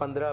15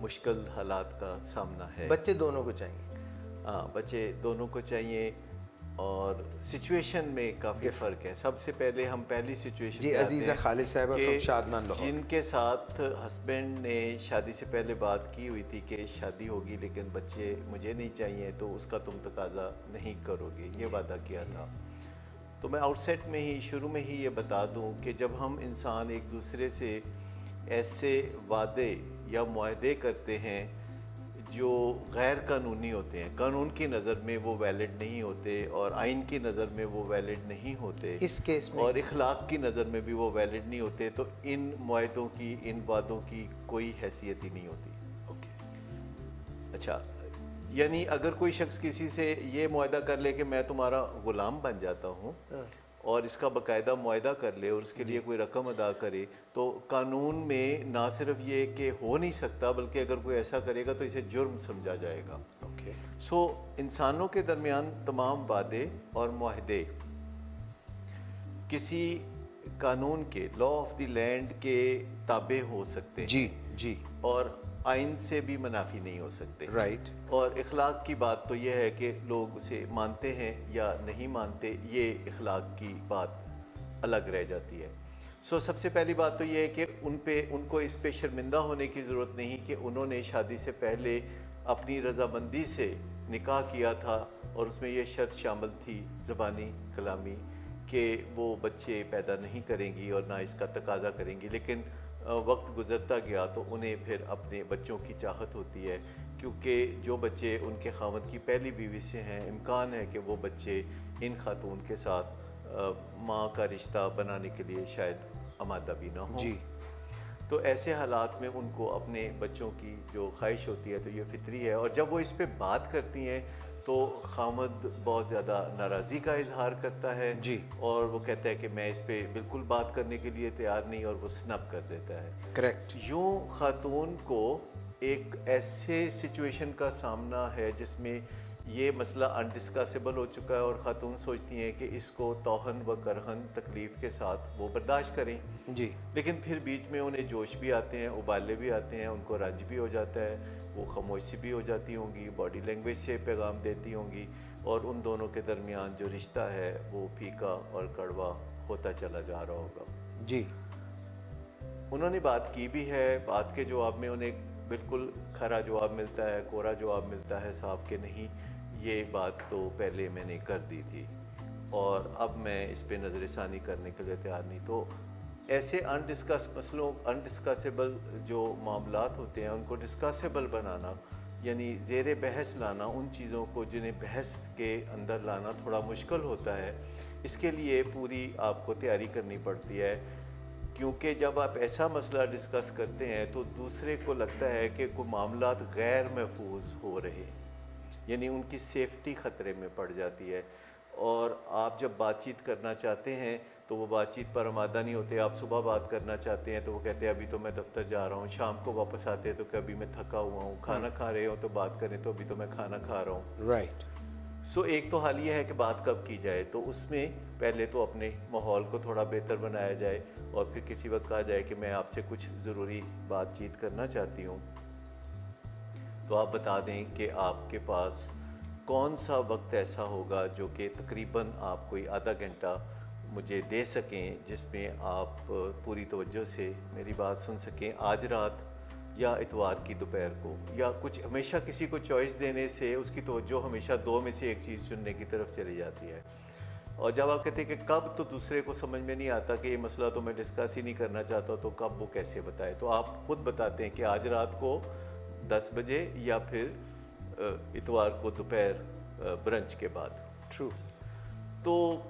مشکل حالات کا سامنا ہے. بچے دونوں کو چاہیے. ہاں بچے دونوں کو چاہیے اور سچویشن میں کافی فرق ہے. سب سے پہلے ہم پہلی سچویشن جی عزیزہ خالد صاحبہ فرام شادمان لاہور، جن کے ساتھ ہسبینڈ نے شادی سے پہلے بات کی ہوئی تھی کہ شادی ہوگی لیکن بچے مجھے نہیں چاہیے تو اس کا تم تقاضا نہیں کرو گے، یہ وعدہ کیا تھا. تو میں آؤٹ سیٹ میں ہی شروع میں ہی یہ بتا دوں کہ جب ہم انسان ایک دوسرے سے ایسے وعدے یا معاہدے کرتے ہیں جو غیر قانونی ہوتے ہیں، قانون کی نظر میں وہ ویلڈ نہیں ہوتے اور آئین کی نظر میں وہ ویلڈ نہیں ہوتے، اس کیس میں اور اخلاق کی نظر میں بھی وہ ویلڈ نہیں ہوتے، تو ان معاہدوں کی، ان وعدوں کی کوئی حیثیت ہی نہیں ہوتی. اچھا، یعنی اگر کوئی شخص کسی سے یہ معاہدہ کر لے کہ میں تمہارا غلام بن جاتا ہوں اور اس کا باقاعدہ معاہدہ کر لے اور اس کے لیے کوئی رقم ادا کرے، تو قانون میں نہ صرف یہ کہ ہو نہیں سکتا بلکہ اگر کوئی ایسا کرے گا تو اسے جرم سمجھا جائے گا. سو انسانوں کے درمیان تمام وعدے اور معاہدے کسی قانون کے، لا آف دی لینڈ کے تابع ہو سکتے ہیں جی اور آئین سے بھی منافی نہیں ہو سکتے. رائٹ. اور اخلاق کی بات تو یہ ہے کہ لوگ اسے مانتے ہیں یا نہیں مانتے، یہ اخلاق کی بات الگ رہ جاتی ہے. سو سب سے پہلی بات تو یہ ہے کہ ان کو اس پہ شرمندہ ہونے کی ضرورت نہیں کہ انہوں نے شادی سے پہلے اپنی رضامندی سے نکاح کیا تھا اور اس میں یہ شرط شامل تھی زبانی کلامی کہ وہ بچے پیدا نہیں کریں گی اور نہ اس کا تقاضا کریں گی، لیکن وقت گزرتا گیا تو انہیں پھر اپنے بچوں کی چاہت ہوتی ہے، کیونکہ جو بچے ان کے خاوند کی پہلی بیوی سے ہیں امکان ہے کہ وہ بچے ان خاتون کے ساتھ ماں کا رشتہ بنانے کے لیے شاید آمادہ بھی نہ ہوں. جی. تو ایسے حالات میں ان کو اپنے بچوں کی جو خواہش ہوتی ہے تو یہ فطری ہے، اور جب وہ اس پہ بات کرتی ہیں تو خامد بہت زیادہ ناراضی کا اظہار کرتا ہے جی. اور وہ کہتا ہے کہ میں اس پہ بالکل بات کرنے کے لیے تیار نہیں، اور وہ سنپ کر دیتا ہے. کریکٹ. یوں خاتون کو ایک ایسے سچویشن کا سامنا ہے جس میں یہ مسئلہ انڈسکسیبل ہو چکا ہے اور خاتون سوچتی ہیں کہ اس کو توہن و کرہن تکلیف کے ساتھ وہ برداشت کریں. جی. لیکن پھر بیچ میں انہیں جوش بھی آتے ہیں، ابالے بھی آتے ہیں، ان کو رنج بھی ہو جاتا ہے، وہ خاموشی بھی ہو جاتی ہوں گی، باڈی لینگویج سے پیغام دیتی ہوں گی، اور ان دونوں کے درمیان جو رشتہ ہے وہ پھیکا اور کڑوا ہوتا چلا جا رہا ہوگا. جی. انہوں نے بات کی بھی ہے، بات کے جواب میں انہیں بالکل کھرا جواب ملتا ہے، کوڑا جواب ملتا ہے، صاف کہ نہیں یہ بات تو پہلے میں نے کر دی تھی اور اب میں اس پہ نظر ثانی کرنے کے لیے تیار نہیں. تو ایسے انڈسکس مسئلوں، انڈسکسیبل جو معاملات ہوتے ہیں ان کو ڈسکسیبل بنانا، یعنی زیر بحث لانا ان چیزوں کو جنہیں بحث کے اندر لانا تھوڑا مشکل ہوتا ہے. اس کے لیے پوری آپ کو تیاری کرنی پڑتی ہے، کیونکہ جب آپ ایسا مسئلہ ڈسکس کرتے ہیں تو دوسرے کو لگتا ہے کہ کوئی معاملات غیر محفوظ ہو رہے، یعنی ان کی سیفٹی خطرے میں پڑ جاتی ہے. اور آپ جب بات چیت کرنا چاہتے ہیں تو وہ بات چیت پر آمادہ نہیں ہوتے. آپ صبح بات کرنا چاہتے ہیں تو وہ کہتے ہیں ابھی تو میں دفتر جا رہا ہوں، شام کو واپس آتے ہیں تو کہ ابھی میں تھکا ہوا ہوں، کھانا کھا رہے ہو تو بات کریں تو ابھی تو میں کھانا کھا رہا ہوں. رائٹ. سو ایک تو حال یہ ہے کہ بات کب کی جائے، تو اس میں پہلے تو اپنے ماحول کو تھوڑا بہتر بنایا جائے اور پھر کسی وقت کہا جائے کہ میں آپ سے کچھ ضروری بات چیت کرنا چاہتی ہوں. تو آپ بتا دیں کہ آپ کے پاس کون سا وقت ایسا ہوگا جو کہ تقریباً آپ کوئی آدھا گھنٹہ مجھے دے سکیں جس میں آپ پوری توجہ سے میری بات سن سکیں، آج رات یا اتوار کی دوپہر کو، یا کچھ ہمیشہ کسی کو چوائس دینے سے اس کی توجہ ہمیشہ دو میں سے ایک چیز چننے کی طرف چلی جاتی ہے. اور جب آپ کہتے ہیں کہ کب، تو دوسرے کو سمجھ میں نہیں آتا کہ یہ مسئلہ تو میں ڈسکس ہی نہیں کرنا چاہتا تو کب وہ کیسے بتائے. تو آپ خود بتاتے ہیں کہ آج رات کو 10 بجے یا پھر اتوار کو دوپہر برنچ کے بعد. ٹرو. تو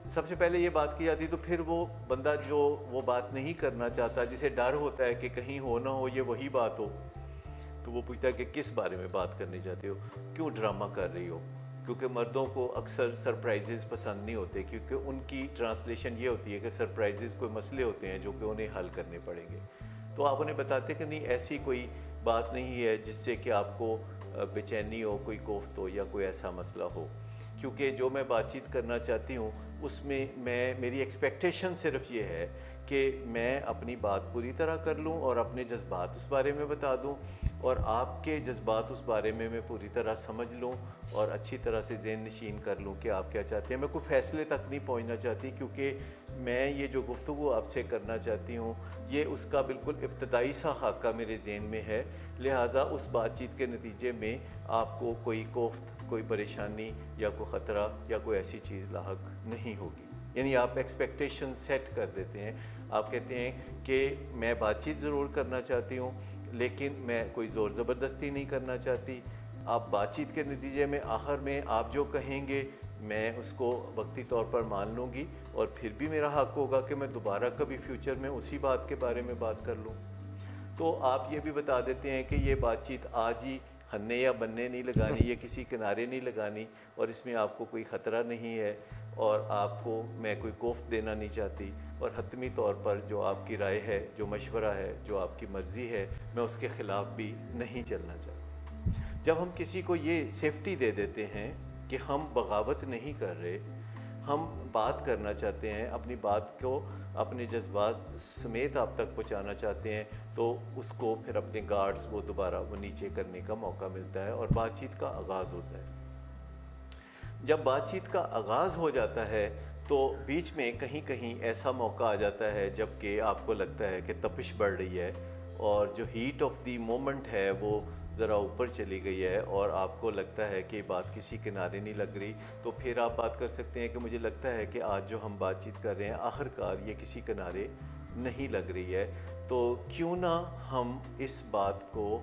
سب سے پہلے یہ بات کی جاتی، تو پھر وہ بندہ جو وہ بات نہیں کرنا چاہتا، جسے ڈر ہوتا ہے کہ کہیں ہو نہ ہو یہ وہی بات ہو، تو وہ پوچھتا ہے کہ کس بارے میں بات کرنی چاہتے ہو، کیوں ڈرامہ کر رہی ہو. کیونکہ مردوں کو اکثر سرپرائزز پسند نہیں ہوتے، کیونکہ ان کی ٹرانسلیشن یہ ہوتی ہے کہ سرپرائزز کوئی مسئلے ہوتے ہیں جو کہ انہیں حل کرنے پڑیں گے. تو آپ انہیں بتاتے کہ نہیں ایسی کوئی بات نہیں ہے جس سے کہ آپ کو بے چینی ہو، کوئی کوفت ہو یا کوئی ایسا مسئلہ ہو، کیونکہ جو میں بات چیت کرنا چاہتی ہوں اس میں میری ایکسپیکٹیشن صرف یہ ہے کہ میں اپنی بات پوری طرح کر لوں اور اپنے جذبات اس بارے میں بتا دوں، اور آپ کے جذبات اس بارے میں پوری طرح سمجھ لوں اور اچھی طرح سے ذہن نشین کر لوں کہ آپ کیا چاہتے ہیں۔ میں کوئی فیصلے تک نہیں پہنچنا چاہتی، کیونکہ میں یہ جو گفتگو آپ سے کرنا چاہتی ہوں یہ اس کا بالکل ابتدائی سا خاکہ میرے ذہن میں ہے، لہٰذا اس بات چیت کے نتیجے میں آپ کو کوئی کوفت، کوئی پریشانی یا کوئی خطرہ یا کوئی ایسی چیز لاحق نہیں ہوگی۔ یعنی آپ ایکسپیکٹیشن سیٹ کر دیتے ہیں، آپ کہتے ہیں کہ میں بات چیت ضرور کرنا چاہتی ہوں لیکن میں کوئی زور زبردستی نہیں کرنا چاہتی۔ آپ بات چیت کے نتیجے میں آخر میں آپ جو کہیں گے میں اس کو وقتی طور پر مان لوں گی، اور پھر بھی میرا حق ہوگا کہ میں دوبارہ کبھی فیوچر میں اسی بات کے بارے میں بات کر لوں۔ تو آپ یہ بھی بتا دیتے ہیں کہ یہ بات چیت آج ہی ہننے یا بننے نہیں لگانی، یہ کسی کنارے نہیں لگانی، اور اس میں آپ کو کوئی خطرہ نہیں ہے، اور آپ کو میں کوئی کوفت دینا نہیں چاہتی، اور حتمی طور پر جو آپ کی رائے ہے، جو مشورہ ہے، جو آپ کی مرضی ہے، میں اس کے خلاف بھی نہیں چلنا چاہتا۔ جب ہم کسی کو یہ سیفٹی دے دیتے ہیں کہ ہم بغاوت نہیں کر رہے، ہم بات کرنا چاہتے ہیں، اپنی بات کو اپنے جذبات سمیت آپ تک پہنچانا چاہتے ہیں، تو اس کو پھر اپنے گارڈز وہ دوبارہ وہ نیچے کرنے کا موقع ملتا ہے اور بات چیت کا آغاز ہوتا ہے۔ جب بات چیت کا آغاز ہو جاتا ہے تو بیچ میں کہیں کہیں ایسا موقع آ جاتا ہے جب کہ آپ کو لگتا ہے کہ تپش بڑھ رہی ہے اور جو ہیٹ آف دی مومنٹ ہے وہ ذرا اوپر چلی گئی ہے، اور آپ کو لگتا ہے کہ بات کسی کنارے نہیں لگ رہی، تو پھر آپ بات کر سکتے ہیں کہ مجھے لگتا ہے کہ آج جو ہم بات چیت کر رہے ہیں آخر کار یہ کسی کنارے نہیں لگ رہی ہے، تو کیوں نہ ہم اس بات کو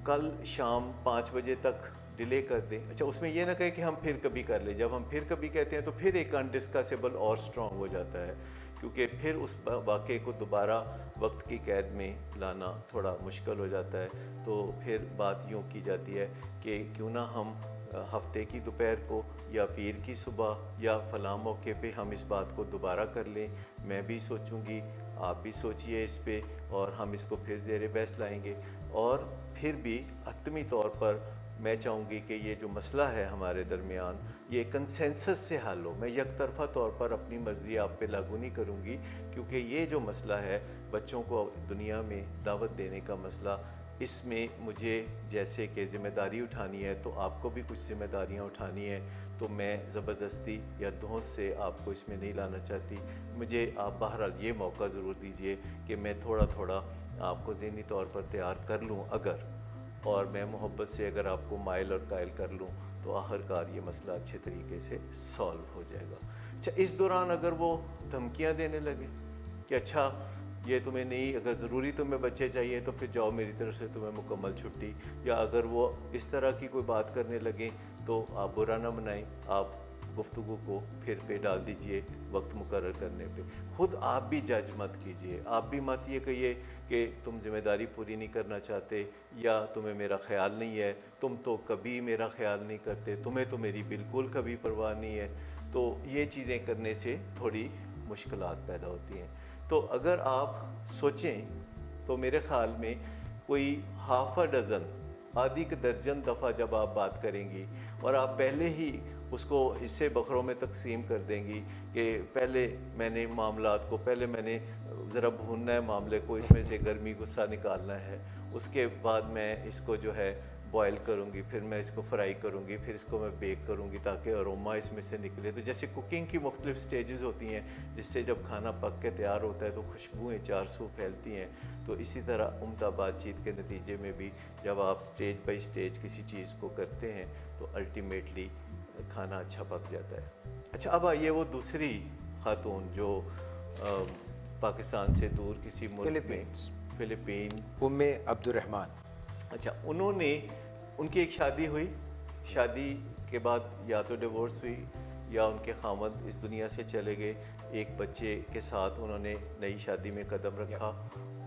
کل شام 5 بجے تک ڈیلے کر دیں۔ اچھا، اس میں یہ نہ کہے کہ ہم پھر کبھی کر لیں۔ جب ہم پھر کبھی کہتے ہیں تو پھر ایک انڈسکسیبل اور سٹرونگ ہو جاتا ہے، کیونکہ پھر اس واقعے کو دوبارہ وقت کی قید میں لانا تھوڑا مشکل ہو جاتا ہے۔ تو پھر بات یوں کی جاتی ہے کہ کیوں نہ ہم ہفتے کی دوپہر کو یا پیر کی صبح یا فلاں موقع پہ ہم اس بات کو دوبارہ کر لیں، میں بھی سوچوں گی، آپ بھی سوچئے اس پہ، اور ہم اس کو پھر زیر بحث لائیں گے۔ اور پھر بھی حتمی طور پر میں چاہوں گی کہ یہ جو مسئلہ ہے ہمارے درمیان یہ کنسنسس سے حل ہو۔ میں یک طرفہ طور پر اپنی مرضی آپ پہ لاگو نہیں کروں گی، کیونکہ یہ جو مسئلہ ہے بچوں کو دنیا میں دعوت دینے کا مسئلہ، اس میں مجھے جیسے کہ ذمہ داری اٹھانی ہے تو آپ کو بھی کچھ ذمہ داریاں اٹھانی ہیں، تو میں زبردستی یا دھونس سے آپ کو اس میں نہیں لانا چاہتی۔ مجھے آپ بہرحال یہ موقع ضرور دیجئے کہ میں تھوڑا تھوڑا آپ کو ذہنی طور پر تیار کر لوں، اور میں محبت سے اگر آپ کو مائل اور قائل کر لوں تو آخر کار یہ مسئلہ اچھے طریقے سے سالو ہو جائے گا۔ اچھا، اس دوران اگر وہ دھمکیاں دینے لگے کہ اچھا یہ تمہیں نہیں، اگر ضروری تمہیں بچے چاہیے تو پھر جاؤ، میری طرف سے تمہیں مکمل چھٹی، یا اگر وہ اس طرح کی کوئی بات کرنے لگیں تو آپ برا نہ منائیں، آپ گفتگو کو پھر پہ ڈال دیجئے وقت مقرر کرنے پہ۔ خود آپ بھی جج مت کیجئے، آپ بھی مت یہ کہیے کہ تم ذمہ داری پوری نہیں کرنا چاہتے یا تمہیں میرا خیال نہیں ہے، تم تو کبھی میرا خیال نہیں کرتے، تمہیں تو میری بالکل کبھی پرواہ نہیں ہے۔ تو یہ چیزیں کرنے سے تھوڑی مشکلات پیدا ہوتی ہیں۔ تو اگر آپ سوچیں تو میرے خیال میں کوئی ہاف اے ڈزن، آدھی کے درجن دفعہ جب آپ بات کریں گی اور آپ پہلے ہی اس کو حصے بکھروں میں تقسیم کر دیں گی کہ پہلے میں نے معاملات کو، پہلے میں نے ذرا بھوننا ہے معاملے کو، اس میں سے گرمی غصہ نکالنا ہے، اس کے بعد میں اس کو جو ہے بوائل کروں گی، پھر میں اس کو فرائی کروں گی، پھر اس کو میں بیک کروں گی تاکہ اروما اس میں سے نکلے۔ تو جیسے کوکنگ کی مختلف سٹیجز ہوتی ہیں جس سے جب کھانا پک کے تیار ہوتا ہے تو خوشبوئیں چار سو پھیلتی ہیں، تو اسی طرح عمدہ بات چیت کے نتیجے میں بھی جب آپ سٹیج بائی سٹیج کسی چیز کو کرتے ہیں تو الٹیمیٹلی کھانا اچھا پک جاتا ہے۔ اچھا، اب آئیے وہ دوسری خاتون جو پاکستان سے دور کسی ملک میں، فلپینز، ام عبد الرحمن۔ اچھا، ان کی ایک شادی ہوئی، شادی کے بعد یا تو ڈیورس ہوئی یا ان کے خاوند اس دنیا سے چلے گئے، ایک بچے کے ساتھ انہوں نے نئی شادی میں قدم رکھا،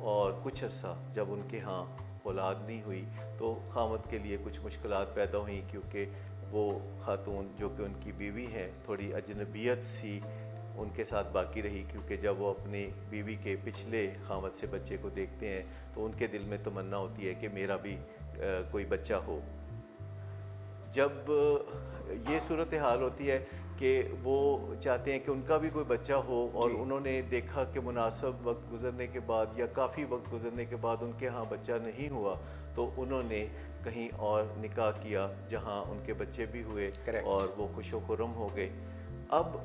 اور کچھ عرصہ جب ان کے ہاں اولاد نہیں ہوئی تو خاوند کے لیے کچھ مشکلات پیدا ہوئیں، کیونکہ وہ خاتون جو کہ ان کی بیوی ہیں تھوڑی اجنبیت سی ان کے ساتھ باقی رہی، کیونکہ جب وہ اپنی بیوی کے پچھلے خاوند سے بچے کو دیکھتے ہیں تو ان کے دل میں تمنا ہوتی ہے کہ میرا بھی کوئی بچہ ہو۔ جب یہ صورتحال ہوتی ہے کہ وہ چاہتے ہیں کہ ان کا بھی کوئی بچہ ہو اور انہوں نے دیکھا کہ مناسب وقت گزرنے کے بعد یا کافی وقت گزرنے کے بعد ان کے ہاں بچہ نہیں ہوا تو انہوں نے کہیں اور نکاح کیا جہاں ان کے بچے بھی ہوئے اور وہ خوش و خرم ہو گئے. اب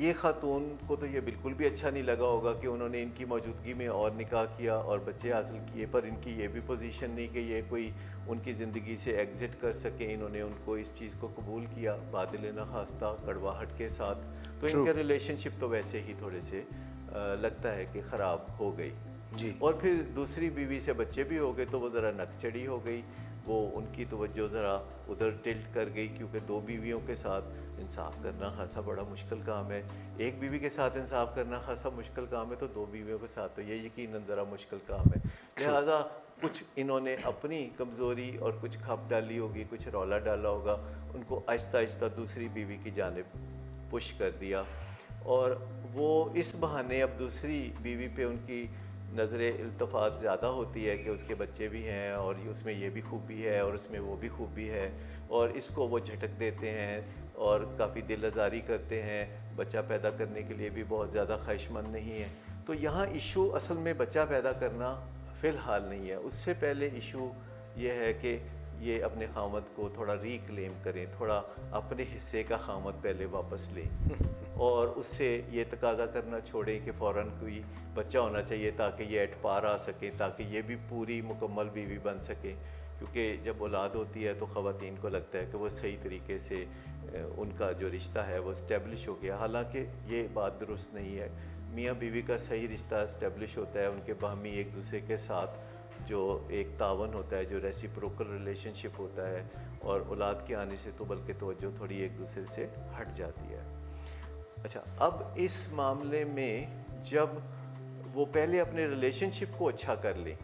یہ خاتون کو تو یہ بالکل بھی اچھا نہیں لگا ہوگا کہ انہوں نے ان کی موجودگی میں اور نکاح کیا اور بچے حاصل کیے, پر ان کی یہ بھی پوزیشن نہیں کہ یہ کوئی ان کی زندگی سے ایگزٹ کر سکیں. انہوں نے ان کو اس چیز کو قبول کیا بادل نخواستہ کڑواہٹ کے ساتھ, تو ان کے ریلیشن شپ تو ویسے ہی تھوڑے سے لگتا ہے کہ خراب ہو گئی. اور پھر دوسری بیوی سے بچے بھی ہو گئے تو وہ ذرا نک چڑھی ہو گئی, وہ ان کی توجہ ذرا ادھر ٹلٹ کر گئی, کیونکہ دو بیویوں کے ساتھ انصاف کرنا خاصا بڑا مشکل کام ہے. ایک بیوی کے ساتھ انصاف کرنا خاصا مشکل کام ہے, تو دو بیویوں کے ساتھ تو یہ یقیناً ذرا مشکل کام ہے. لہٰذا کچھ انہوں نے اپنی کمزوری اور کچھ کھپ ڈالی ہوگی, کچھ رولا ڈالا ہوگا, ان کو آہستہ آہستہ دوسری بیوی کی جانب پش کر دیا, اور وہ اس بہانے اب دوسری بیوی پہ ان کی نظر التفات زیادہ ہوتی ہے کہ اس کے بچے بھی ہیں اور اس میں یہ بھی خوبی ہے اور اس میں وہ بھی خوبی ہے, اور اس کو وہ جھٹک دیتے ہیں اور کافی دل آزاری کرتے ہیں, بچہ پیدا کرنے کے لیے بھی بہت زیادہ خواہش مند نہیں ہے. تو یہاں ایشو اصل میں بچہ پیدا کرنا فی الحال نہیں ہے, اس سے پہلے ایشو یہ ہے کہ یہ اپنے خامد کو تھوڑا ریکلیم کریں, تھوڑا اپنے حصے کا خامد پہلے واپس لیں اور اس سے یہ تقاضا کرنا چھوڑیں کہ فوراً کوئی بچہ ہونا چاہیے تاکہ یہ ایٹ پار آ سکیں, تاکہ یہ بھی پوری مکمل بیوی بن سکیں. کیونکہ جب اولاد ہوتی ہے تو خواتین کو لگتا ہے کہ وہ صحیح طریقے سے ان کا جو رشتہ ہے وہ اسٹیبلش ہو گیا, حالانکہ یہ بات درست نہیں ہے. میاں بیوی کا صحیح رشتہ اسٹیبلش ہوتا ہے ان کے باہمی ایک دوسرے کے ساتھ جو ایک تعاون ہوتا ہے, جو ریسیپروکل ریلیشن شپ ہوتا ہے, اور اولاد کے آنے سے تو بلکہ توجہ تھوڑی ایک دوسرے سے ہٹ جاتی ہے. اچھا, اب اس معاملے میں جب وہ پہلے اپنے ریلیشن شپ کو اچھا کر لیں,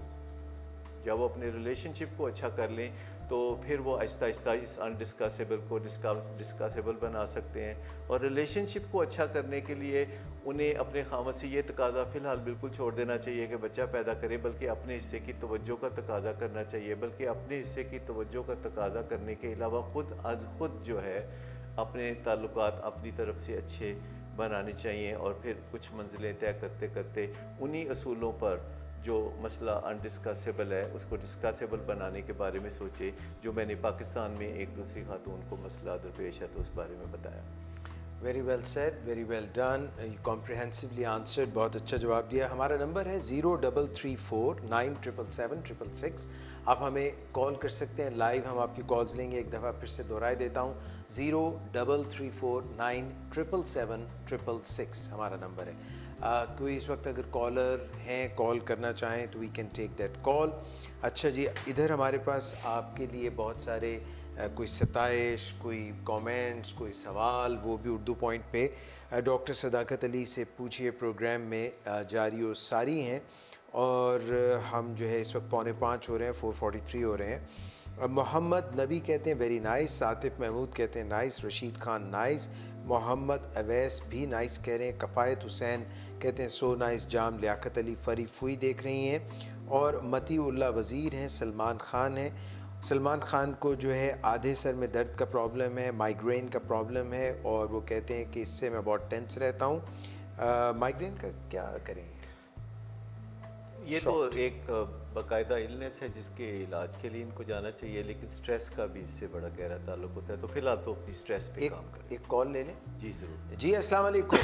جب وہ اپنے ریلیشن شپ کو اچھا کر لیں تو پھر وہ آہستہ آہستہ اس انڈسکسیبل کو ڈسکسیبل بنا سکتے ہیں. اور ریلیشن شپ کو اچھا کرنے کے لیے انہیں اپنے خامد سے یہ تقاضا فی الحال بالکل چھوڑ دینا چاہیے کہ بچہ پیدا کرے, بلکہ اپنے حصے کی توجہ کا تقاضا کرنا چاہیے, بلکہ اپنے حصے کی توجہ کا تقاضا کرنے کے علاوہ خود از خود جو ہے اپنے تعلقات اپنی طرف سے اچھے بنانے چاہیے, اور پھر کچھ منزلیں طے کرتے کرتے انہی اصولوں پر جو مسئلہ انڈسکسیبل ہے اس کو ڈسکسیبل بنانے کے بارے میں سوچے, جو میں نے پاکستان میں ایک دوسری خاتون کو مسئلہ درپیش ہے تو اس بارے میں بتایا. Very well said, very well done, comprehensively answered, بہت اچھا جواب دیا. ہمارا نمبر ہے 0334977766. آپ ہمیں کال کر سکتے ہیں, لائیو ہم آپ کی کالز لیں گے. ایک دفعہ پھر سے دہرائے دیتا ہوں, 0334977766 ہمارا نمبر ہے. کوئی اس وقت اگر کالر ہیں کال کرنا چاہیں تو وی کین ٹیک دیٹ کال. اچھا جی, ادھر ہمارے پاس آپ کے لیے بہت سارے کوئی ستائش, کوئی کامنٹس, کوئی سوال, وہ بھی اردو پوائنٹ پہ ڈاکٹر صداقت علی سے پوچھئے پروگرام میں جاری و ساری ہیں. اور ہم جو ہے اس وقت 4:45 ہو رہے ہیں, 4:43 ہو رہے ہیں. محمد نبی کہتے ہیں ویری نائس, عاطف محمود کہتے ہیں نائس, رشید خان نائس, محمد اویس بھی نائس کہہ رہے ہیں, کفایت حسین کہتے ہیں سو نائس جام, لیاقت علی فری فوئی دیکھ رہی ہیں, اور متی اللہ وزیر ہیں, سلمان خان ہیں. سلمان خان کو جو ہے آدھے سر میں درد کا پرابلم ہے, مائیگرین کا پرابلم ہے, اور وہ کہتے ہیں کہ اس سے میں بہت ٹینس رہتا ہوں. مائیگرین کا کیا کریں؟ یہ تو ایک باقاعدہ النس ہے جس کے علاج کے لیے ان کو جانا چاہیے, لیکن سٹریس کا بھی اس سے بڑا گہرا تعلق ہوتا ہے. تو فی الحال تو اپنی سٹریس پہ کام کریں. ایک کال لے لیں. جی ضرور. جی السلام علیکم,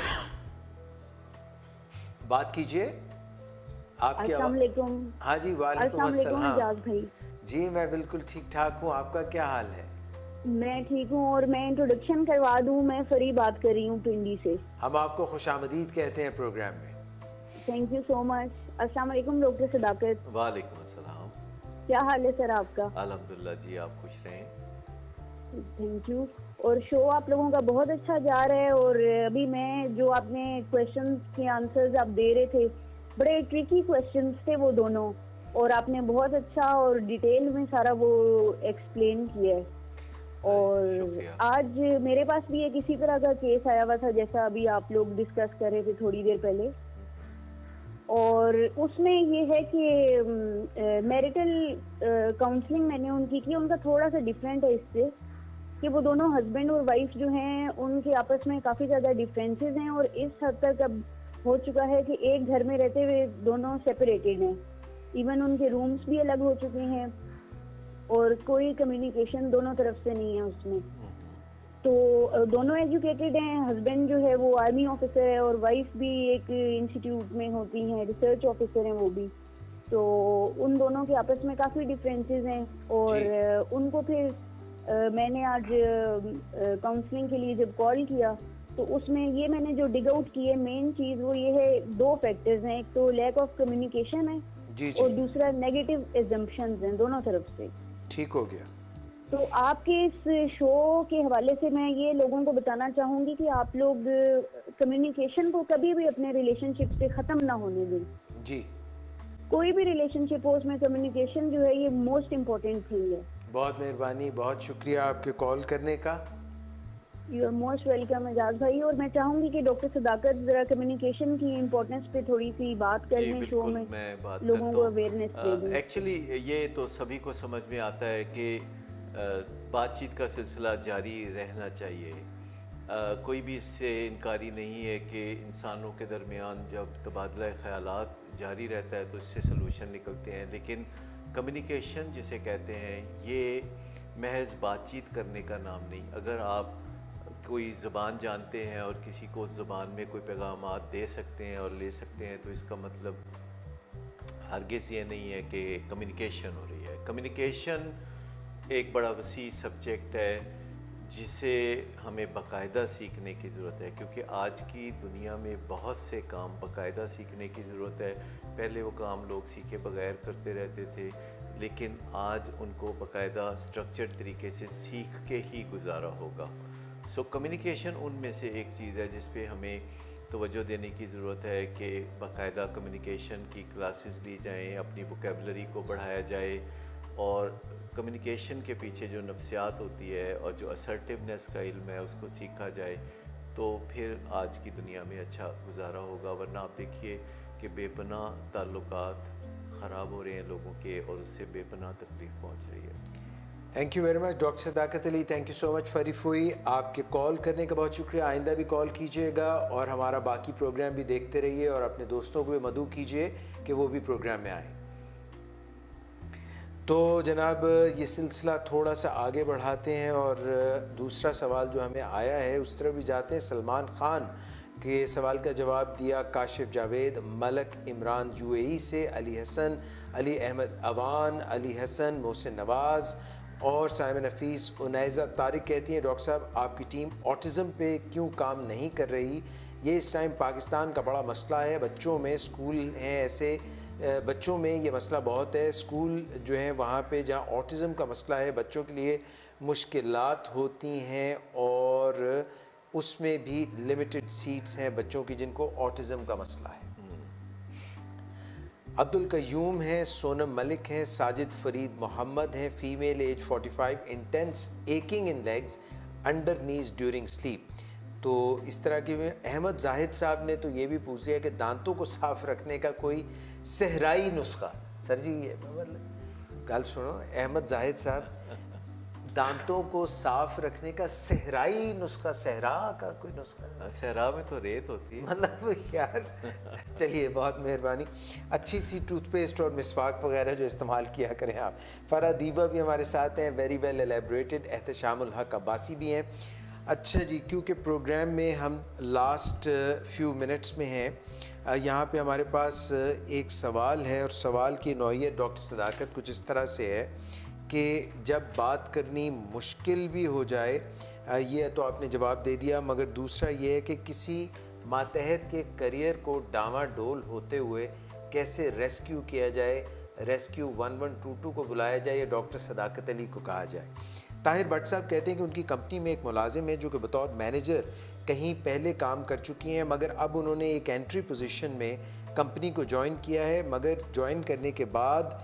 بات کیجئے. آپ کی السلام علیکم. ہاں جی, وعلیکم السلام. اعجاز بھائی جی میں بالکل ٹھیک ٹھاک ہوں, آپ کا کیا حال ہے؟ میں ٹھیک ہوں, اور میں انٹروڈکشن کروا دوں, میں فری بات کر رہی ہوں پنڈی سے. ہم آپ کو خوش آمدید کہتے ہیں پروگرام میں. تھینک یو سو مچ. السلام علیکم ڈاکٹر صداقت. وعلیکم السلام. کیا حال ہے سر آپ کا؟ الحمدللہ جی, آپ خوش رہیں. Thank you. اور شو آپ لوگوں کا بہت اچھا جا رہا ہے, اور ابھی میں جو آپ نے کویشچن کے آنسرز آپ دے رہے تھے, بڑے ٹریکی کویشچنس تھے وہ دونوں, اور آپ نے بہت اچھا اور ڈیٹیل میں سارا وہ ایکسپلین کیا ہے. اور آج میرے پاس بھی ایک اسی طرح کا کیس آیا ہوا تھا جیسا ابھی آپ لوگ ڈسکس کر رہے تھے تھوڑی دیر پہلے, اور اس میں یہ ہے کہ میریٹل کاؤنسلنگ میں نے ان کی ان کا تھوڑا سا ڈفرینٹ ہے اس سے. کہ وہ دونوں ہسبینڈ اور وائف جو ہیں ان کے آپس میں کافی زیادہ ڈفرینسز ہیں اور اس حد تک اب ہو چکا ہے کہ ایک گھر میں رہتے ہوئے دونوں سیپریٹڈ ہیں. ایون ان کے رومز بھی الگ ہو چکے ہیں اور کوئی کمیونیکیشن دونوں طرف سے نہیں ہے اس میں. تو دونوں ایجوکیٹڈ ہیں, ہسبینڈ جو ہے وہ آرمی آفیسر ہے اور وائف بھی ایک انسٹیٹیوٹ میں ہوتی ہیں, ریسرچ آفیسر ہیں وہ بھی. تو ان دونوں کے آپس میں کافی ڈفرینسز ہیں اور ان کو پھر میں نے آج کاؤنسلنگ کے لیے جب کال کیا تو اس میں یہ میں نے جو ڈگ آؤٹ کی ہے مین چیز وہ یہ ہے, 2 فیکٹرز ہیں. ایک تو لیک آف کمیونیکیشن ہے جی اور دوسرا نیگیٹو ایزمپشنز ہیں دونوں طرف سے. ٹھیک ہو گیا. تو آپ کے اس شو کے حوالے سے میں یہ لوگوں کو بتانا چاہوں گی کہ آپ لوگ کمیونیکیشن کو کبھی بھی اپنے ریلیشن شپ سے ختم نہ ہونے دیں. جی کوئی بھی ریلیشن شپ ہو اس میں کمیونیکیشن جو ہے یہ موسٹ امپورٹنٹ تھنگ ہے. بہت مہربانی, بہت شکریہ آپ کے کال کرنے کا. یو آر موسٹ ویلکم اعجاز بھائی. اور میں چاہوں گی کہ ڈاکٹر صداقت ذرا کمیونیکیشن کی امپورٹنس پہ تھوڑی سی بات کر لیں شو میں, لوگوں کو اویئرنیس دے دیں. ایکچولی یہ تو سبھی کو سمجھ میں آتا ہے کہ بات چیت کا سلسلہ جاری رہنا چاہیے. کوئی بھی اس سے انکاری نہیں ہے کہ انسانوں کے درمیان جب تبادلہ خیالات جاری رہتا ہے تو اس سے سلوشن نکلتے ہیں. لیکن کمیونیکیشن جسے کہتے ہیں یہ محض بات چیت کرنے کا نام نہیں. اگر آپ کوئی زبان جانتے ہیں اور کسی کو اس زبان میں کوئی پیغامات دے سکتے ہیں اور لے سکتے ہیں تو اس کا مطلب ہرگز یہ نہیں ہے کہ کمیونیکیشن ہو رہی ہے. کمیونیکیشن ایک بڑا وسیع سبجیکٹ ہے جسے ہمیں باقاعدہ سیکھنے کی ضرورت ہے, کیونکہ آج کی دنیا میں بہت سے کام باقاعدہ سیکھنے کی ضرورت ہے. پہلے وہ کام لوگ سیکھے بغیر کرتے رہتے تھے, لیکن آج ان کو باقاعدہ اسٹرکچرڈ طریقے سے سیکھ کے ہی گزارا ہوگا. سو کمیونیکیشن ان میں سے ایک چیز ہے جس پہ ہمیں توجہ دینے کی ضرورت ہے کہ باقاعدہ کمیونیکیشن کی کلاسز لی جائیں, اپنی ووکیبلری کو بڑھایا جائے اور کمیونیکیشن کے پیچھے جو نفسیات ہوتی ہے اور جو اسرٹیونیس کا علم ہے اس کو سیکھا جائے تو پھر آج کی دنیا میں اچھا گزارا ہوگا. ورنہ آپ دیکھیے کہ بے پناہ تعلقات خراب ہو رہے ہیں لوگوں کے اور اس سے بے پناہ تکلیف پہنچ رہی ہے. Thank you very much doctor صداقت علی, تھینک یو سو مچ فریف ہوئی. آپ کے کال کرنے کا بہت شکریہ. آئندہ بھی کال کیجیے گا اور ہمارا باقی پروگرام بھی دیکھتے رہیے اور اپنے دوستوں کو بھی مدعو کیجیے کہ وہ بھی پروگرام میں آئیں. تو جناب یہ سلسلہ تھوڑا سا آگے بڑھاتے ہیں اور دوسرا سوال جو ہمیں آیا ہے اس طرح بھی جاتے ہیں. سلمان خان کے سوال کا جواب دیا کاشف جاوید, ملک عمران UAE سے, علی حسن, علی احمد اوان, علی حسن, محسن نواز اور سائمہ نفیس. انیزہ طارق کہتی ہیں ڈاکٹر صاحب آپ کی ٹیم آٹزم پہ کیوں کام نہیں کر رہی؟ یہ اس ٹائم پاکستان کا بڑا مسئلہ ہے. بچوں میں اسکول ہیں ایسے, بچوں میں یہ مسئلہ بہت ہے. اسکول جو ہیں وہاں پہ جہاں آٹزم کا مسئلہ ہے بچوں کے لیے مشکلات ہوتی ہیں اور اس میں بھی لمیٹڈ سیٹس ہیں بچوں کی جن کو آٹزم کا مسئلہ ہے. عبد القیوم ہیں, سونم ملک ہیں, ساجد فرید محمد ہیں, فیمیل ایج 45, انٹینس ایکنگ ان لیگز انڈر نیز ڈیورنگ سلیپ. تو اس طرح کے احمد زاہد صاحب نے تو یہ بھی پوچھ لیا کہ دانتوں کو صاف رکھنے کا کوئی صحرائی نسخہ. سر جی مطلب گل سنو, احمد زاہد صاحب دانتوں کو صاف رکھنے کا صحرائی نسخہ, صحرا کا کوئی نسخہ؟ صحرا میں تو ریت ہوتی ہے مطلب یار چلیے بہت مہربانی. اچھی سی ٹوتھ پیسٹ اور مسواک وغیرہ جو استعمال کیا کریں آپ. فرا دیبا بھی ہمارے ساتھ ہیں, ویری ویل ایلیبریٹڈ. احتشام الحق عباسی بھی ہیں. اچھا جی, کیونکہ پروگرام میں ہم لاسٹ فیو منٹس میں ہیں, یہاں پہ ہمارے پاس ایک سوال ہے اور سوال کی نوعیت ڈاکٹر صداقت کچھ اس طرح سے ہے کہ جب بات کرنی مشکل بھی ہو جائے, یہ تو آپ نے جواب دے دیا, مگر دوسرا یہ ہے کہ کسی ماتحت کے کریئر کو ڈاواں ڈول ہوتے ہوئے کیسے ریسکیو کیا جائے, ریسکیو 1122 کو بلایا جائے یا ڈاکٹر صداقت علی کو کہا جائے. طاہر بٹ صاحب کہتے ہیں کہ ان کی کمپنی میں ایک ملازم ہے جو کہ بطور مینیجر کہیں پہلے کام کر چکی ہیں, مگر اب انہوں نے ایک انٹری پوزیشن میں کمپنی کو جوائن کیا ہے, مگر جوائن کرنے کے بعد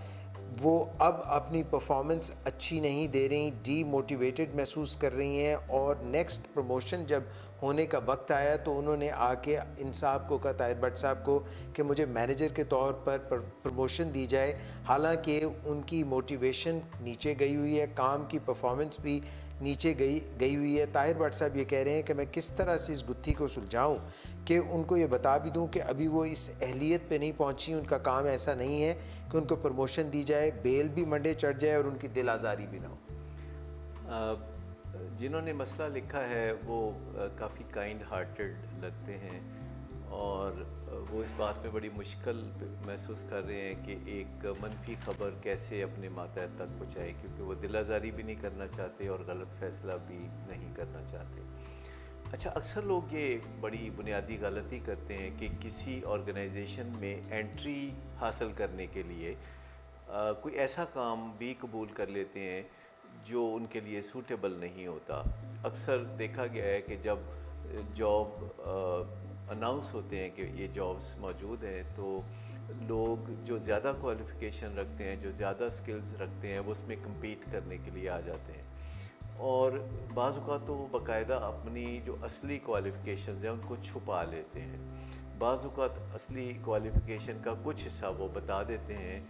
وہ اب اپنی پرفارمنس اچھی نہیں دے رہی, ڈی موٹیویٹڈ محسوس کر رہی ہیں اور نیکسٹ پروموشن جب ہونے کا وقت آیا تو انہوں نے آ کے ان صاحب کو کہا, طاہر بٹ صاحب کو, کہ مجھے مینیجر کے طور پر پروموشن دی جائے. حالانکہ ان کی موٹیویشن نیچے گئی ہوئی ہے, کام کی پرفارمنس بھی نیچے گئی ہوئی ہے. طاہر بٹ صاحب یہ کہہ رہے ہیں کہ میں کس طرح سے اس گتھی کو سلجھاؤں کہ ان کو یہ بتا بھی دوں کہ ابھی وہ اس اہلیت پہ نہیں پہنچی, ان کا کام ایسا نہیں ہے کہ ان کو پروموشن دی جائے, بیل بھی منڈے چڑھ جائے اور ان کی دل آزاری بھی نہ ہو. جنہوں نے مسئلہ لکھا ہے وہ کافی کائنڈ ہارٹڈ لگتے ہیں اور وہ اس بات میں بڑی مشکل محسوس کر رہے ہیں کہ ایک منفی خبر کیسے اپنے ماتحت تک پہنچائے, کیونکہ وہ دل آزاری بھی نہیں کرنا چاہتے اور غلط فیصلہ بھی نہیں کرنا چاہتے. اچھا, اکثر لوگ یہ بڑی بنیادی غلطی کرتے ہیں کہ کسی آرگنائزیشن میں انٹری حاصل کرنے کے لیے کوئی ایسا کام بھی قبول کر لیتے ہیں جو ان کے لیے سوٹیبل نہیں ہوتا. اکثر دیکھا گیا ہے کہ جب جاب اناؤنس ہوتے ہیں کہ یہ جابس موجود ہیں تو لوگ جو زیادہ کوالیفیکیشن رکھتے ہیں, جو زیادہ سکلز رکھتے ہیں, وہ اس میں کمپیٹ کرنے کے لیے آ جاتے ہیں. اور بعض اوقات تو وہ باقاعدہ اپنی جو اصلی کوالیفیکیشنز ہیں ان کو چھپا لیتے ہیں. بعض اوقات اصلی کوالیفیکیشن کا کچھ حصہ وہ بتا دیتے ہیں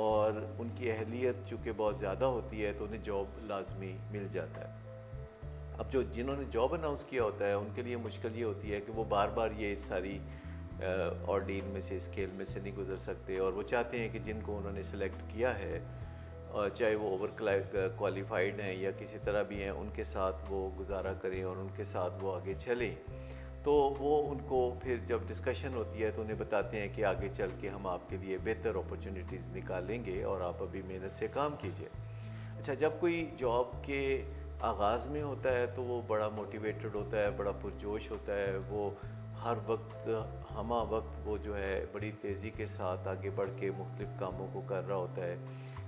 اور ان کی اہلیت چونکہ بہت زیادہ ہوتی ہے تو انہیں جاب لازمی مل جاتا ہے. اب جنہوں نے جاب اناؤنس کیا ہوتا ہے ان کے لیے مشکل یہ ہوتی ہے کہ وہ بار بار یہ اس ساری آرڈین میں سے, اسکیل میں سے نہیں گزر سکتے, اور وہ چاہتے ہیں کہ جن کو انہوں نے سلیکٹ کیا ہے, چاہے وہ اوور کوالیفائڈ ہیں یا کسی طرح بھی ہیں, ان کے ساتھ وہ گزارا کریں اور ان کے ساتھ وہ آگے چلیں. تو وہ ان کو پھر جب ڈسکشن ہوتی ہے تو انہیں بتاتے ہیں کہ آگے چل کے ہم آپ کے لیے بہتر اپرچونیٹیز نکالیں گے اور آپ ابھی محنت سے کام کیجیے. اچھا, جب کوئی جاب کے آغاز میں ہوتا ہے تو وہ بڑا موٹیویٹڈ ہوتا ہے, بڑا پرجوش ہوتا ہے, وہ ہر وقت ہمہ وقت وہ جو ہے بڑی تیزی کے ساتھ آگے بڑھ کے مختلف کاموں کو کر رہا ہوتا ہے.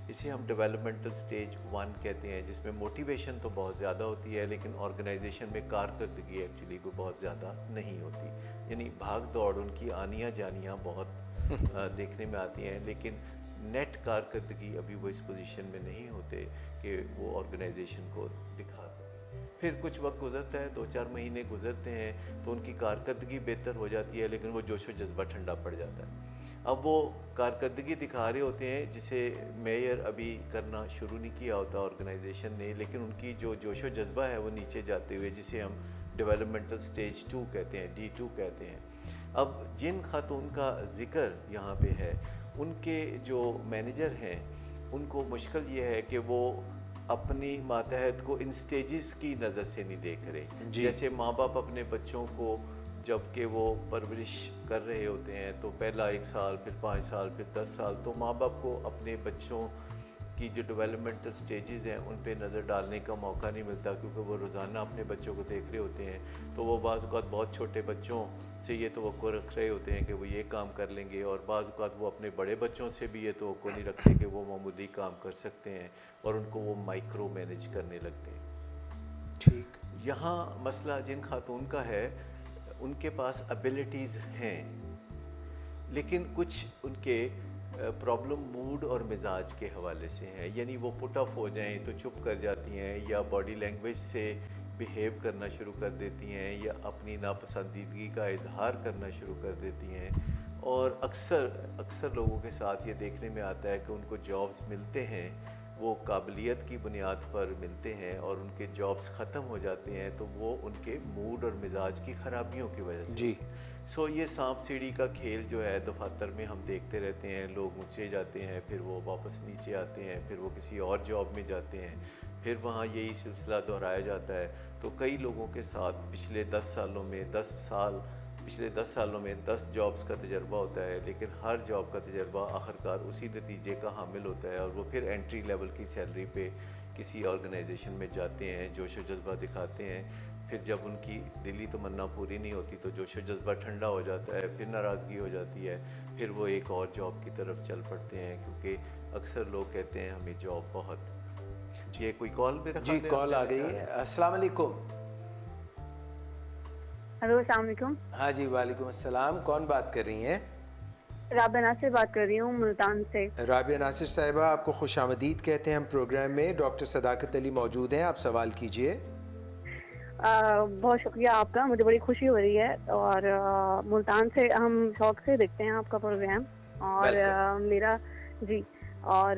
اسے ہم ڈیولپمنٹل سٹیج 1 کہتے ہیں, جس میں موٹیویشن تو بہت زیادہ ہوتی ہے لیکن آرگنائزیشن میں کارکردگی ایکچولی کوئی بہت زیادہ نہیں ہوتی. یعنی بھاگ دوڑ ان کی آنیاں جانیاں بہت دیکھنے میں آتی ہیں, لیکن نیٹ کارکردگی ابھی وہ اس پوزیشن میں نہیں ہوتے کہ وہ آرگنائزیشن کو دکھا سکیں. پھر کچھ وقت گزرتا ہے, 2-4 مہینے گزرتے ہیں تو ان کی کارکردگی بہتر ہو جاتی ہے لیکن وہ جوش و جذبہ ٹھنڈا پڑ جاتا ہے. اب وہ کارکردگی دکھا رہے ہوتے ہیں جسے میئر ابھی کرنا شروع نہیں کیا ہوتا آرگنائزیشن نے, لیکن ان کی جو جوش و جذبہ ہے وہ نیچے جاتے ہوئے, جسے ہم ڈیولپمنٹل سٹیج 2 کہتے ہیں, D2 کہتے ہیں. اب جن خاتون کا ذکر یہاں پہ ہے ان کے جو مینیجر ہیں ان کو مشکل یہ ہے کہ وہ اپنی ماتحت کو ان سٹیجز کی نظر سے نہیں دیکھ رہے. جیسے ماں باپ اپنے بچوں کو جب کہ وہ پرورش کر رہے ہوتے ہیں تو پہلا 1 سال, پھر 5 سال, پھر 10 سال, تو ماں باپ کو اپنے بچوں کی جو ڈیولپمنٹل سٹیجز ہیں ان پہ نظر ڈالنے کا موقع نہیں ملتا, کیونکہ وہ روزانہ اپنے بچوں کو دیکھ رہے ہوتے ہیں. تو وہ بعض اوقات بہت چھوٹے بچوں سے یہ توقع رکھ رہے ہوتے ہیں کہ وہ یہ کام کر لیں گے, اور بعض اوقات وہ اپنے بڑے بچوں سے بھی یہ توقع نہیں رکھتے کہ وہ معمولی کام کر سکتے ہیں, اور ان کو وہ مائکرو مینیج کرنے لگتے ہیں. ٹھیک, یہاں مسئلہ جن خاتون کا ہے ان کے پاس ابیلٹیز ہیں لیکن کچھ ان کے پرابلم موڈ اور مزاج کے حوالے سے ہیں. یعنی وہ پٹ آف ہو جائیں تو چپ کر جاتی ہیں, یا باڈی لینگویج سے بیہیو کرنا شروع کر دیتی ہیں, یا اپنی ناپسندیدگی کا اظہار کرنا شروع کر دیتی ہیں. اور اکثر لوگوں کے ساتھ یہ دیکھنے میں آتا ہے کہ ان کو جابز ملتے ہیں وہ قابلیت کی بنیاد پر ملتے ہیں, اور ان کے جابز ختم ہو جاتے ہیں تو وہ ان کے موڈ اور مزاج کی خرابیوں کی وجہ سے. جی. سو یہ سانپ سیڑھی کا کھیل جو ہے دفاتر میں ہم دیکھتے رہتے ہیں. لوگ اونچے جاتے ہیں, پھر وہ واپس نیچے آتے ہیں, پھر وہ کسی اور جاب میں جاتے ہیں, پھر وہاں یہی سلسلہ دہرایا جاتا ہے. تو کئی لوگوں کے ساتھ پچھلے 10 سالوں میں 10 جابز کا تجربہ ہوتا ہے, لیکن ہر جاب کا تجربہ آخرکار اسی نتیجے کا حامل ہوتا ہے, اور وہ پھر انٹری لیول کی سیلری پہ کسی آرگنائزیشن میں جاتے ہیں, جوش و جذبہ دکھاتے ہیں. پھر جب ان کی دلی تمنا پوری نہیں ہوتی تو جوش و جذبہ ٹھنڈا ہو جاتا ہے, پھر ناراضگی ہو جاتی ہے, پھر وہ ایک اور جاب کی طرف چل پڑتے ہیں, کیونکہ اکثر لوگ کہتے ہیں ہمیں جاب بہت. یہ کوئی کال بھی رکھا؟ جی, کال آ گئی ہے. السلام علیکم. ہلو, السلام علیکم. ہاں جی, وعلیکم السلام. کون بات کر رہی ہیں؟ رابعہ ناصر بات کر رہی ہوں ملتان سے. رابعہ ناصر صاحبہ, آپ کو خوش آمدید کہتے ہیں ہم پروگرام میں. ڈاکٹر صداقت علی موجود ہیں, آپ سوال کیجئے. بہت شکریہ آپ کا, مجھے بڑی خوشی ہو رہی ہے, اور ملتان سے ہم شوق سے دیکھتے ہیں آپ کا پروگرام. اور اور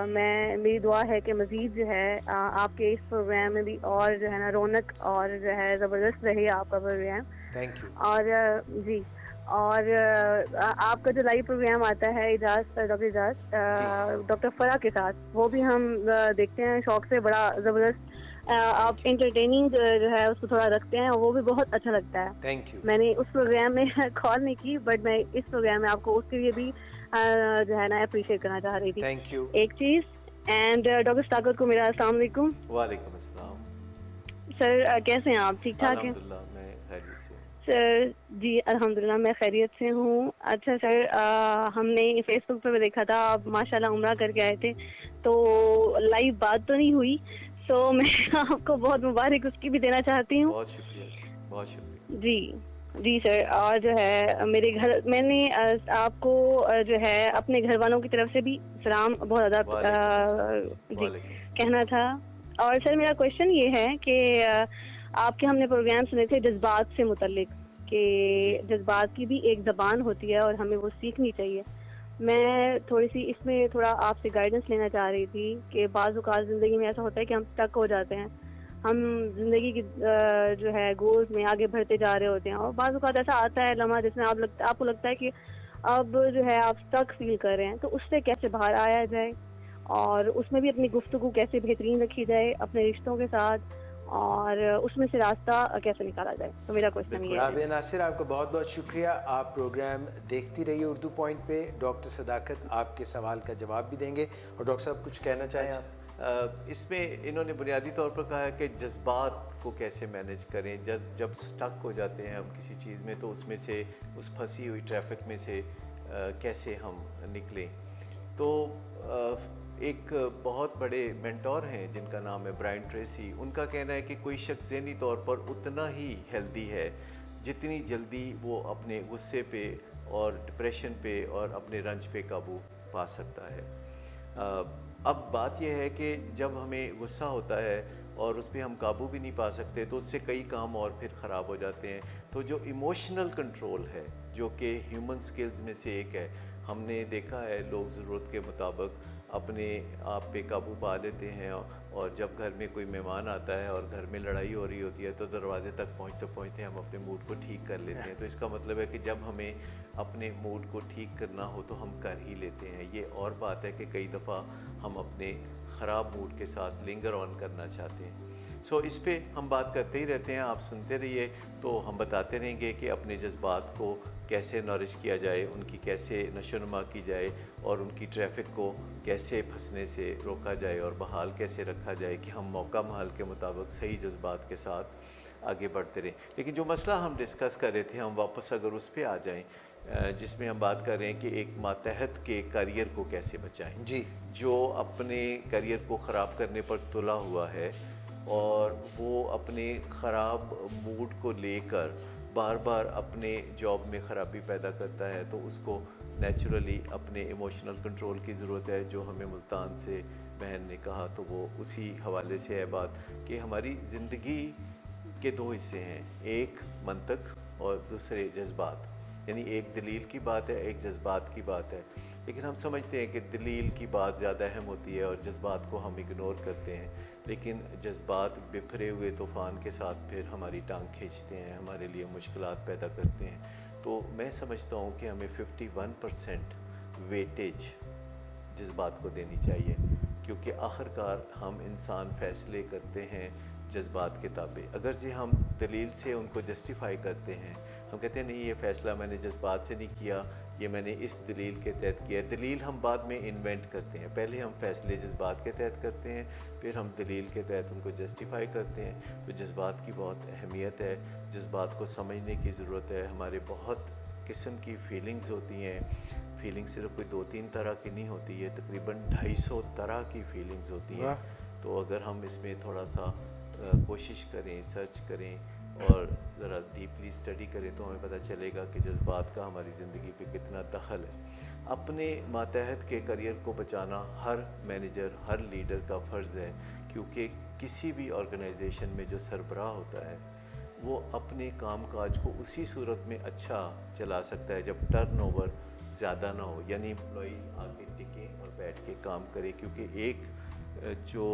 میری دعا ہے کہ مزید جو ہے آپ کے اس پروگرام میں بھی اور جو ہے نا رونق اور جو ہے زبردست رہے آپ کا پروگرام. Thank you. اور جی اور آپ کا جو لائیو پروگرام آتا ہے اجاز ڈاکٹر اجاز ڈاکٹر فرح کے ساتھ, وہ بھی ہم دیکھتے ہیں شوق سے, بڑا زبردست. آپ انٹرٹیننگ جو ہے اس کو تھوڑا رکھتے ہیں, وہ بھی بہت اچھا لگتا ہے. Thank you. میں نے اس پروگرام میں کال نہیں کی, بٹ میں اس پروگرام میں آپ کو اس کے لیے بھی جو ہے نا اپریشیٹ کرنا چاہ رہی تھی. Thank you. ایک چیز, اینڈ ڈاکٹر ثاقت کو میرا السلام علیکم. وعلیکم السلام. سر کیسے ہیں آپ, ٹھیک ٹھاک ہیں؟ الحمدللہ میں خیریت سے ہوں. سر جی الحمدللہ میں خیریت سے ہوں. اچھا سر, ہم نے فیس بک پہ دیکھا تھا آپ ماشاء اللہ عمرہ کر کے آئے تھے, تو لائیو بات تو نہیں ہوئی, سو میں آپ کو بہت مبارک اس کی بھی دینا چاہتی ہوں. بہت شکریہ جی, بہت شکریہ. جی جی سر, اور جو ہے میرے گھر میں نے آپ کو جو ہے اپنے گھر والوں کی طرف سے بھی سلام بہت زیادہ جی کہنا تھا. اور سر میرا کوشچن یہ ہے کہ آپ کے ہم نے پروگرام سنے تھے جذبات سے متعلق, کہ جذبات کی بھی ایک زبان ہوتی ہے اور ہمیں وہ سیکھنی چاہیے. میں تھوڑی سی اس میں تھوڑا آپ سے گائیڈنس لینا چاہ رہی تھی کہ بعض اوقات زندگی میں ایسا ہوتا ہے کہ ہم اسٹک ہو جاتے ہیں, ہم زندگی کی جو ہے گولز میں آگے بڑھتے جا رہے ہوتے ہیں, اور بعض اوقات ایسا آتا ہے لمحہ جس میں آپ کو لگتا ہے کہ اب جو ہے آپ اسٹک فیل کر رہے ہیں, تو اس سے کیسے باہر آیا جائے, اور اس میں بھی اپنی گفتگو کیسے بہترین رکھی جائے اپنے رشتوں کے ساتھ, اور اس میں سے راستہ کیسے نکالا جائے. تو میرا کوشچن یہ ہے. رابعہ ناصر, آپ کا بہت بہت شکریہ. آپ پروگرام دیکھتی رہیے اردو پوائنٹ پہ. ڈاکٹر صداقت آپ کے سوال کا جواب بھی دیں گے, اور ڈاکٹر صاحب کچھ کہنا چاہیں آپ؟ اس میں انہوں نے بنیادی طور پر کہا ہے کہ جذبات کو کیسے مینیج کریں. جب سٹک ہو جاتے ہیں ہم کسی چیز میں, تو اس میں سے اس پھنسی ہوئی ٹریفک میں سے کیسے ہم نکلیں. تو ایک بہت بڑے مینٹور ہیں جن کا نام ہے برائن ٹریسی. ان کا کہنا ہے کہ کوئی شخص ذہنی طور پر اتنا ہی ہیلدی ہے جتنی جلدی وہ اپنے غصے پہ اور ڈپریشن پہ اور اپنے رنج پہ قابو پا سکتا ہے. اب بات یہ ہے کہ جب ہمیں غصہ ہوتا ہے اور اس پہ ہم قابو بھی نہیں پا سکتے, تو اس سے کئی کام اور پھر خراب ہو جاتے ہیں. تو جو ایموشنل کنٹرول ہے, جو کہ ہیومن سکلز میں سے ایک ہے, ہم نے دیکھا ہے لوگ ضرورت کے مطابق اپنے آپ پہ قابو پا لیتے ہیں, اور جب گھر میں کوئی مہمان آتا ہے اور گھر میں لڑائی ہو رہی ہوتی ہے تو دروازے تک پہنچتے پہنچتے ہم اپنے موڈ کو ٹھیک کر لیتے ہیں. تو اس کا مطلب ہے کہ جب ہمیں اپنے موڈ کو ٹھیک کرنا ہو تو ہم کر ہی لیتے ہیں. یہ اور بات ہے کہ کئی دفعہ ہم اپنے خراب موڈ کے ساتھ لنگر آن کرنا چاہتے ہیں. سو اس پہ ہم بات کرتے ہی رہتے ہیں, آپ سنتے رہیے, تو ہم بتاتے رہیں گے کہ اپنے جذبات کو کیسے نورش کیا جائے, ان کی کیسے نشو نما کی جائے, اور ان کی ٹریفک کو کیسے پھنسنے سے روکا جائے اور بحال کیسے رکھا جائے کہ ہم موقع محل کے مطابق صحیح جذبات کے ساتھ آگے بڑھتے رہیں. لیکن جو مسئلہ ہم ڈسکس کر رہے تھے, ہم واپس اگر اس پہ آ جائیں, جس میں ہم بات کر رہے ہیں کہ ایک ماتحت کے کیریئر کو کیسے بچائیں. جی, جو اپنے کیریئر کو خراب کرنے پر تلا ہوا ہے اور وہ اپنے خراب موڈ کو لے کر بار بار اپنے جاب میں خرابی پیدا کرتا ہے, تو اس کو نیچرلی اپنے ایموشنل کنٹرول کی ضرورت ہے, جو ہمیں ملتان سے بہن نے کہا. تو وہ اسی حوالے سے ہے بات کہ ہماری زندگی کے دو حصے ہیں, ایک منطق اور دوسرے جذبات. یعنی ایک دلیل کی بات ہے, ایک جذبات کی بات ہے. لیکن ہم سمجھتے ہیں کہ دلیل کی بات زیادہ اہم ہوتی ہے اور جذبات کو ہم اگنور کرتے ہیں. لیکن جذبات بکھرے ہوئے طوفان کے ساتھ پھر ہماری ٹانگ کھینچتے ہیں, ہمارے لیے مشکلات پیدا کرتے ہیں. تو میں سمجھتا ہوں کہ ہمیں 51% ویٹیج جذبات کو دینی چاہیے, کیونکہ آخرکار ہم انسان فیصلے کرتے ہیں جذبات کے تابع. اگر سے ہم دلیل سے ان کو جسٹیفائی کرتے ہیں, ہم کہتے ہیں نہیں یہ فیصلہ میں نے جذبات سے نہیں کیا, یہ میں نے اس دلیل کے تحت کیا. دلیل ہم بعد میں انوینٹ کرتے ہیں, پہلے ہم فیصلے جذبات کے تحت کرتے ہیں, پھر ہم دلیل کے تحت ان کو جسٹیفائی کرتے ہیں. تو جذبات کی بہت اہمیت ہے, جذبات کو سمجھنے کی ضرورت ہے. ہمارے بہت قسم کی فیلنگز ہوتی ہیں. فیلنگ صرف کوئی 2-3 طرح کی نہیں ہوتی ہے, تقریباً 250 طرح کی فیلنگز ہوتی ہیں. تو اگر ہم اس میں تھوڑا سا کوشش کریں, سرچ کریں اور ذرا ڈیپلی اسٹڈی کریں, تو ہمیں پتہ چلے گا کہ جذبات کا ہماری زندگی پہ کتنا دخل ہے. اپنے ماتحت کے کیریئر کو بچانا ہر مینیجر, ہر لیڈر کا فرض ہے, کیونکہ کسی بھی آرگنائزیشن میں جو سربراہ ہوتا ہے وہ اپنے کام کاج کو اسی صورت میں اچھا چلا سکتا ہے جب ٹرن اوور زیادہ نہ ہو، یعنی امپلائیز آ کے ٹکیں اور بیٹھ کے کام کرے، کیونکہ ایک جو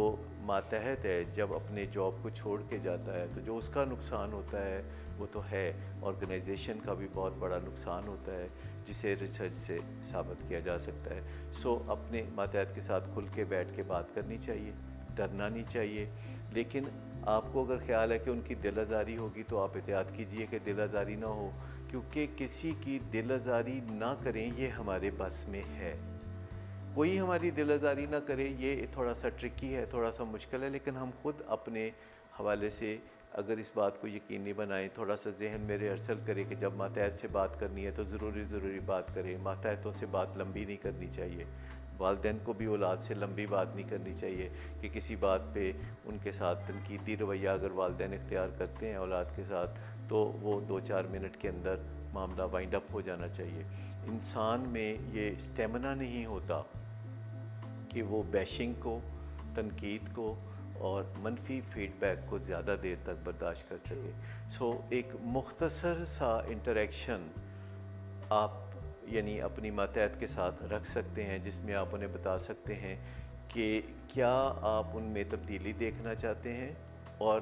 ماتحت ہے جب اپنے جاب کو چھوڑ کے جاتا ہے تو جو اس کا نقصان ہوتا ہے وہ تو ہے، آرگنائزیشن کا بھی بہت بڑا نقصان ہوتا ہے جسے ریسرچ سے ثابت کیا جا سکتا ہے. سو اپنے ماتحت کے ساتھ کھل کے بیٹھ کے بات کرنی چاہیے، ڈرنا نہیں چاہیے. لیکن آپ کو اگر خیال ہے کہ ان کی دل آزاری ہوگی تو آپ احتیاط کیجئے کہ دل آزاری نہ ہو، کیونکہ کسی کی دل آزاری نہ کریں یہ ہمارے بس میں ہے. کوئی ہماری دل آزاری نہ کرے یہ تھوڑا سا ٹرکی ہے، تھوڑا سا مشکل ہے، لیکن ہم خود اپنے حوالے سے اگر اس بات کو یقینی بنائیں، تھوڑا سا ذہن میں ریہرسل کرے کہ جب ماتحت سے بات کرنی ہے تو ضروری بات کریں. ماتحتوں سے بات لمبی نہیں کرنی چاہیے. والدین کو بھی اولاد سے لمبی بات نہیں کرنی چاہیے کہ کسی بات پہ ان کے ساتھ تنقیدی رویہ اگر والدین اختیار کرتے ہیں اولاد کے ساتھ تو وہ 2-4 منٹ کے اندر معاملہ وائنڈ اپ ہو جانا چاہیے. انسان میں یہ اسٹیمنا نہیں ہوتا کہ وہ بیشنگ کو، تنقید کو اور منفی فیڈ بیک کو زیادہ دیر تک برداشت کر سکے. سو ایک مختصر سا انٹریکشن آپ یعنی اپنی ماتحت کے ساتھ رکھ سکتے ہیں جس میں آپ انہیں بتا سکتے ہیں کہ کیا آپ ان میں تبدیلی دیکھنا چاہتے ہیں اور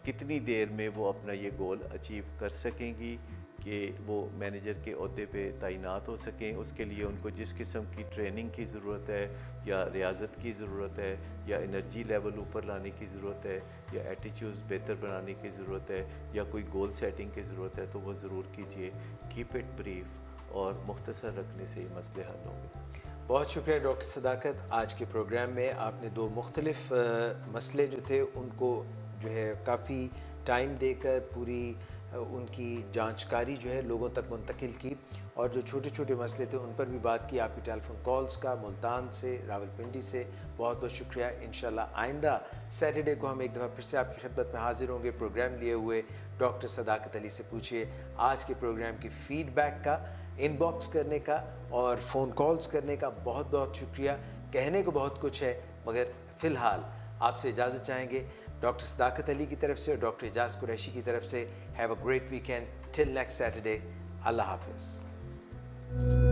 کتنی دیر میں وہ اپنا یہ گول اچیو کر سکیں گی کہ وہ مینیجر کے عہدے پہ تعینات ہو سکیں. اس کے لیے ان کو جس قسم کی ٹریننگ کی ضرورت ہے یا ریاضت کی ضرورت ہے یا انرجی لیول اوپر لانے کی ضرورت ہے یا ایٹیچیوڈز بہتر بنانے کی ضرورت ہے یا کوئی گول سیٹنگ کی ضرورت ہے تو وہ ضرور کیجیے. کیپ اٹ بریف اور مختصر رکھنے سے یہ مسئلے حل ہوں گے. بہت شکریہ ڈاکٹر صداقت. آج کے پروگرام میں آپ نے 2 مختلف مسئلے جو تھے ان کو جو ہے کافی ٹائم دے کر پوری ان کی جانچکاری جو ہے لوگوں تک منتقل کی اور جو چھوٹے چھوٹے مسئلے تھے ان پر بھی بات کی. آپ کی ٹیلی فون کالز کا ملتان سے، راولپنڈی سے بہت بہت شکریہ. انشاءاللہ آئندہ سیٹرڈے کو ہم ایک دفعہ پھر سے آپ کی خدمت میں حاضر ہوں گے پروگرام لیے ہوئے. ڈاکٹر صداقت علی سے پوچھیے. آج کے پروگرام کی فیڈ بیک کا، ان باکس کرنے کا اور فون کالز کرنے کا بہت بہت شکریہ. کہنے کو بہت کچھ ہے مگر فی الحال آپ سے اجازت چاہیں گے ڈاکٹر صداقت علی کی طرف سے اور ڈاکٹر اعجاز قریشی کی طرف سے. Have a great weekend till next Saturday. اللہ حافظ.